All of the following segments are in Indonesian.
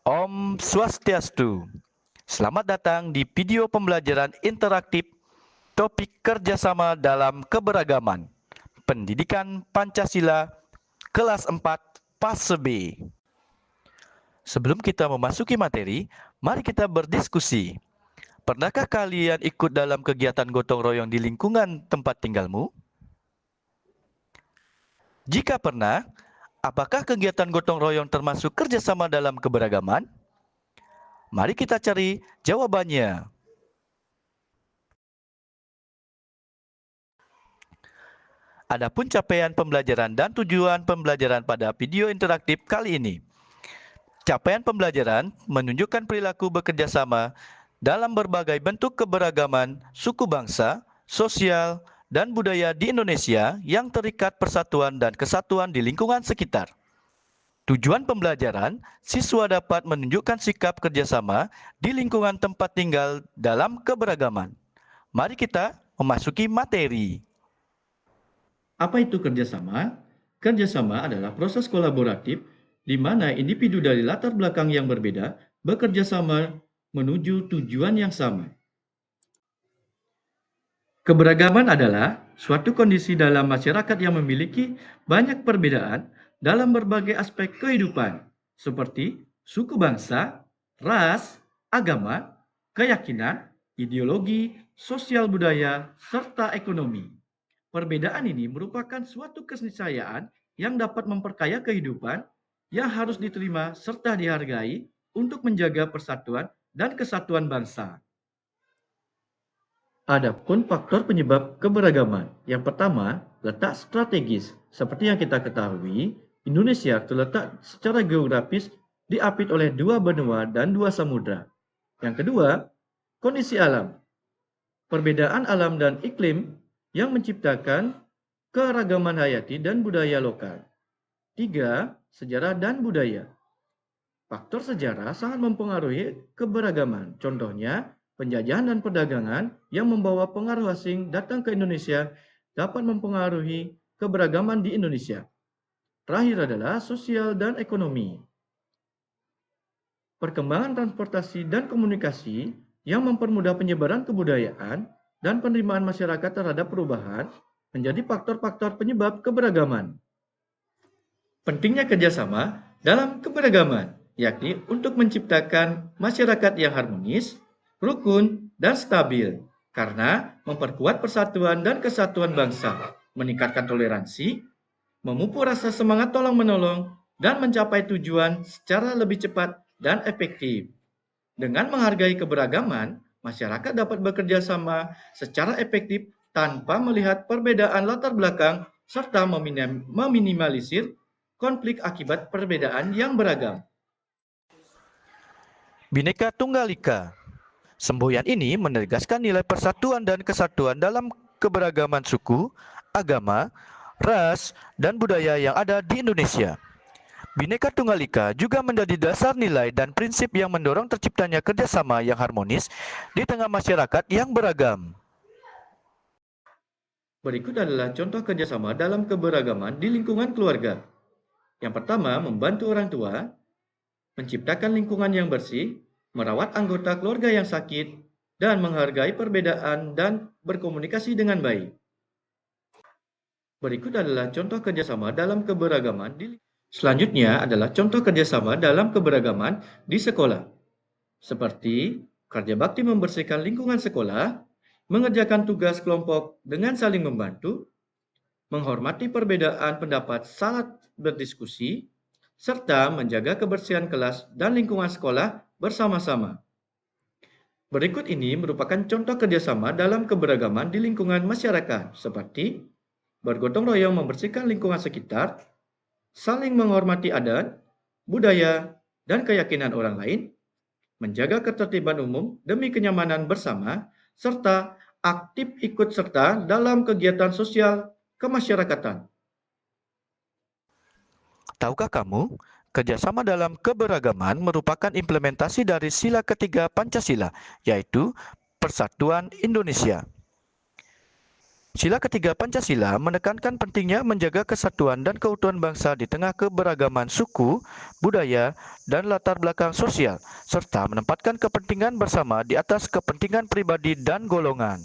Om Swastiastu. Selamat datang di video pembelajaran interaktif topik kerjasama dalam keberagaman. Pendidikan Pancasila kelas 4 fase B. Sebelum kita memasuki materi, mari kita berdiskusi. Pernahkah kalian ikut dalam kegiatan gotong royong di lingkungan tempat tinggalmu? Jika pernah, apakah kegiatan gotong royong termasuk kerjasama dalam keberagaman? Mari kita cari jawabannya. Adapun capaian pembelajaran dan tujuan pembelajaran pada video interaktif kali ini. Capaian pembelajaran menunjukkan perilaku bekerjasama dalam berbagai bentuk keberagaman suku bangsa, sosial, dan budaya di Indonesia yang terikat persatuan dan kesatuan di lingkungan sekitar. Tujuan pembelajaran, siswa dapat menunjukkan sikap kerjasama di lingkungan tempat tinggal dalam keberagaman. Mari kita memasuki materi. Apa itu kerjasama? Kerjasama adalah proses kolaboratif di mana individu dari latar belakang yang berbeda bekerja sama menuju tujuan yang sama. Keberagaman adalah suatu kondisi dalam masyarakat yang memiliki banyak perbedaan dalam berbagai aspek kehidupan, seperti suku bangsa, ras, agama, keyakinan, ideologi, sosial budaya, serta ekonomi. Perbedaan ini merupakan suatu keniscayaan yang dapat memperkaya kehidupan yang harus diterima serta dihargai untuk menjaga persatuan dan kesatuan bangsa. Adapun faktor penyebab keberagaman. Yang pertama, letak strategis. Seperti yang kita ketahui, Indonesia terletak secara geografis diapit oleh dua benua dan dua samudra. Yang kedua, kondisi alam. Perbedaan alam dan iklim yang menciptakan keragaman hayati dan budaya lokal. Tiga, sejarah dan budaya. Faktor sejarah sangat mempengaruhi keberagaman. Contohnya, penjajahan dan perdagangan yang membawa pengaruh asing datang ke Indonesia dapat mempengaruhi keberagaman di Indonesia. Terakhir adalah sosial dan ekonomi. Perkembangan transportasi dan komunikasi yang mempermudah penyebaran kebudayaan dan penerimaan masyarakat terhadap perubahan menjadi faktor-faktor penyebab keberagaman. Pentingnya kerjasama dalam keberagaman, yakni untuk menciptakan masyarakat yang harmonis, rukun, dan stabil, karena memperkuat persatuan dan kesatuan bangsa, meningkatkan toleransi, memupuk rasa semangat tolong-menolong, dan mencapai tujuan secara lebih cepat dan efektif. Dengan menghargai keberagaman, masyarakat dapat bekerja sama secara efektif tanpa melihat perbedaan latar belakang serta meminimalisir konflik akibat perbedaan yang beragam. Bhinneka Tunggal Ika. Semboyan ini menegaskan nilai persatuan dan kesatuan dalam keberagaman suku, agama, ras, dan budaya yang ada di Indonesia. Bhinneka Tunggal Ika juga menjadi dasar nilai dan prinsip yang mendorong terciptanya kerjasama yang harmonis di tengah masyarakat yang beragam. Berikut adalah contoh kerjasama dalam keberagaman di lingkungan keluarga. Yang pertama, membantu orang tua, menciptakan lingkungan yang bersih, merawat anggota keluarga yang sakit, dan menghargai perbedaan dan berkomunikasi dengan baik. Berikut adalah contoh kerjasama dalam keberagaman Selanjutnya adalah contoh kerjasama dalam keberagaman di sekolah, seperti kerja bakti membersihkan lingkungan sekolah, mengerjakan tugas kelompok dengan saling membantu, menghormati perbedaan pendapat saat berdiskusi, serta menjaga kebersihan kelas dan lingkungan sekolah bersama-sama. Berikut ini merupakan contoh kerjasama dalam keberagaman di lingkungan masyarakat, seperti bergotong royong membersihkan lingkungan sekitar, saling menghormati adat, budaya, dan keyakinan orang lain, menjaga ketertiban umum demi kenyamanan bersama, serta aktif ikut serta dalam kegiatan sosial kemasyarakatan. Tahukah kamu, kerjasama dalam keberagaman merupakan implementasi dari sila ketiga Pancasila, yaitu Persatuan Indonesia. Sila ketiga Pancasila menekankan pentingnya menjaga kesatuan dan keutuhan bangsa di tengah keberagaman suku, budaya, dan latar belakang sosial, serta menempatkan kepentingan bersama di atas kepentingan pribadi dan golongan.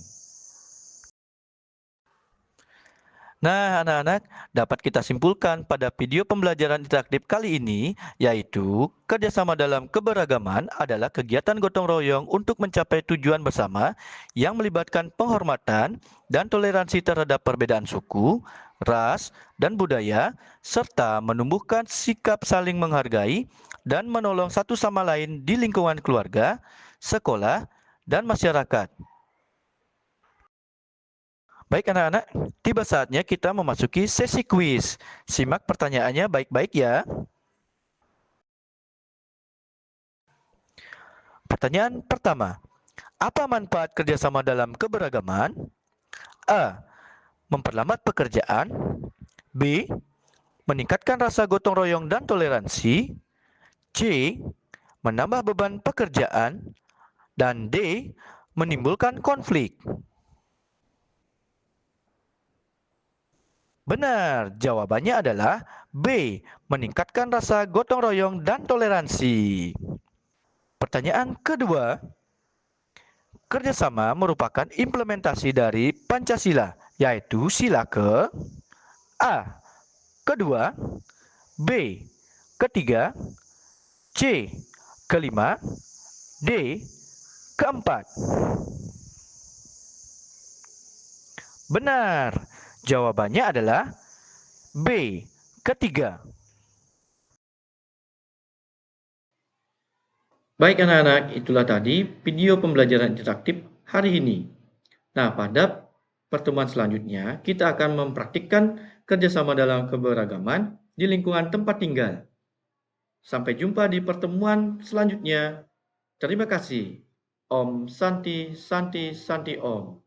Nah, anak-anak, dapat kita simpulkan pada video pembelajaran interaktif kali ini, yaitu kerjasama dalam keberagaman adalah kegiatan gotong royong untuk mencapai tujuan bersama yang melibatkan penghormatan dan toleransi terhadap perbedaan suku, ras, dan budaya, serta menumbuhkan sikap saling menghargai dan menolong satu sama lain di lingkungan keluarga, sekolah, dan masyarakat. Baik anak-anak, tiba saatnya kita memasuki sesi kuis. Simak pertanyaannya baik-baik ya. Pertanyaan pertama, apa manfaat kerjasama dalam keberagaman? A. Memperlambat pekerjaan. B. Meningkatkan rasa gotong royong dan toleransi. C. Menambah beban pekerjaan. Dan D. Menimbulkan konflik. Benar, jawabannya adalah B. Meningkatkan rasa gotong royong dan toleransi. Pertanyaan kedua, kerjasama merupakan implementasi dari Pancasila, yaitu sila ke A. Kedua, B. Ketiga, C. Kelima, D. Keempat. Benar, jawabannya adalah B. Ketiga. Baik anak-anak, itulah tadi video pembelajaran interaktif hari ini. Nah, pada pertemuan selanjutnya, kita akan mempraktikkan kerjasama dalam keberagaman di lingkungan tempat tinggal. Sampai jumpa di pertemuan selanjutnya. Terima kasih. Om Santi Santi Santi Om.